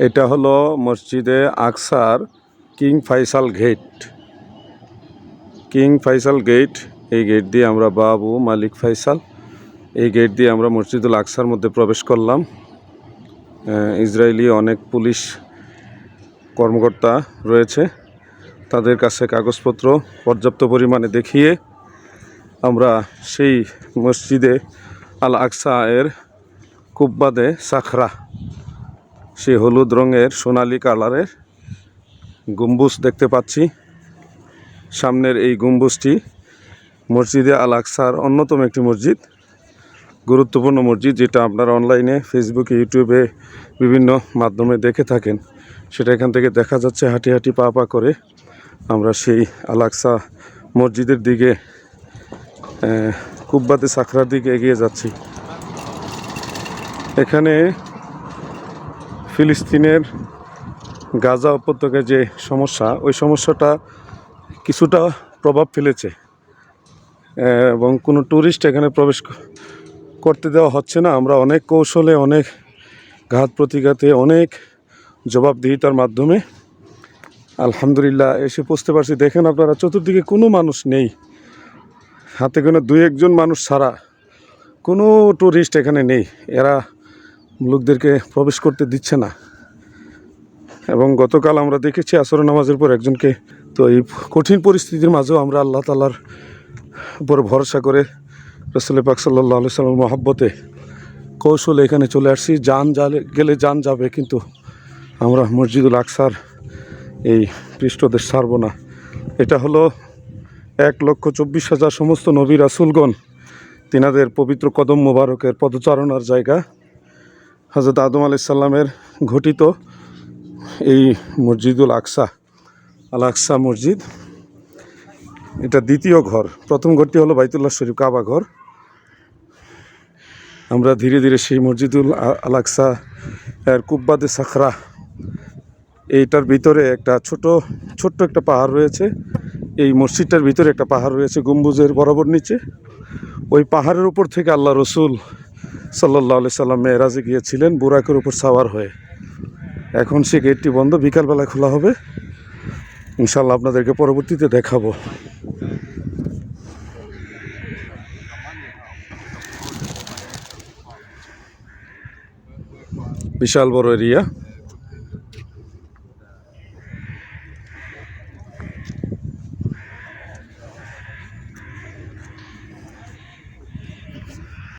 এটা হলো মসজিদে আকসার কিং ফাইসাল গেট। এই গেট দিয়ে আমরা বাবু মালিক ফাইসাল, এই গেট দিয়ে আমরা মসজিদুল আকসার মধ্যে প্রবেশ করলাম। ইসরায়েলি অনেক পুলিশ কর্মকর্তা রয়েছে, তাদের কাছে কাগজপত্র পর্যাপ্ত পরিমাণে দেখিয়ে আমরা সেই মসজিদে আল আকসা এর কুব্বাদে সাখরা, সেই হলুদ রঙের সোনালি কালারের গম্বুজ দেখতে পাচ্ছি। সামনের এই গম্বুজটি মসজিদে আল আকসার অন্যতম একটি মসজিদ, গুরুত্বপূর্ণ মসজিদ, যেটা আপনারা অনলাইনে ফেসবুকে ইউটিউবে বিভিন্ন মাধ্যমে দেখে থাকেন। সেটা এখান থেকে দেখা যাচ্ছে। হাঁটি হাঁটি পা পা করে আমরা সেই আল আকসা মসজিদের দিকে, কুব্বাতে সাখরার দিকে এগিয়ে যাচ্ছি। এখানে ফিলিস্তিনের গাজা উপত্যকায় যে সমস্যা, ওই সমস্যাটা কিছুটা প্রভাব ফেলেছে এবং কোনো ট্যুরিস্ট এখানে প্রবেশ করতে দেওয়া হচ্ছে না। আমরা অনেক কৌশলে, অনেক ঘাত প্রতিঘাতে, অনেক জবাবদিহিতার মাধ্যমে আলহামদুলিল্লাহ এসে পৌঁছতে পারছি। দেখেন আপনারা, চতুর্দিকে কোনো মানুষ নেই, হাতে গোনা দুই একজন মানুষ ছাড়া কোনো ট্যুরিস্ট এখানে নেই। এরা লোকদেরকে প্রবেশ করতে দিচ্ছে না। এবং গতকাল আমরা দেখেছি আসর নামাজের পর একজনকে। তো এই কঠিন পরিস্থিতির মাঝেও আমরা আল্লাহ তাআলার উপর ভরসা করে রাসূল পাক সাল্লাল্লাহু আলাইহি ওয়াসাল্লামের মহব্বতে কৌশলে এখানে চলে আসছি। জান গেলে জান যাবে, কিন্তু আমরা মসজিদুল আকসার এই পৃষ্ঠদেশ ছাড়ব না। এটা হলো 1,24,000 সমস্ত নবী রাসূলগণ তিনাদের পবিত্র কদম মোবারকের পদচারণার জায়গা। হযরত আদম আলাইহিস সালামের ঘটিত এই মসজিদুল আকসা, আল আকসা মসজিদ, এটা দ্বিতীয় ঘর। প্রথম ঘরটি হলো বাইতুল্লাহ শরীফ, কাবা ঘর। আমরা ধীরে ধীরে সেই মসজিদুল আল আকসা এর কুব্বাদে সাখরা, এইটার ভিতরে একটা ছোট্ট একটা পাহাড় রয়েছে। এই মসজিদটার ভিতরে একটা পাহাড় রয়েছে গম্বুজের বরাবর নিচে। ওই পাহাড়ের উপর থেকে আল্লাহ রসুল সাল্লাল্লাহু আলাইহি সাল্লাম মেরাজে গিয়েছিলেন বুরাকের উপর সাওয়ার হয়ে। এখন সে গেটটি বন্ধ, বিকালবেলা খোলা হবে ইনশাল্লাহ, আপনাদেরকে পরবর্তীতে দেখাবো। বিশাল বড় এরিয়া।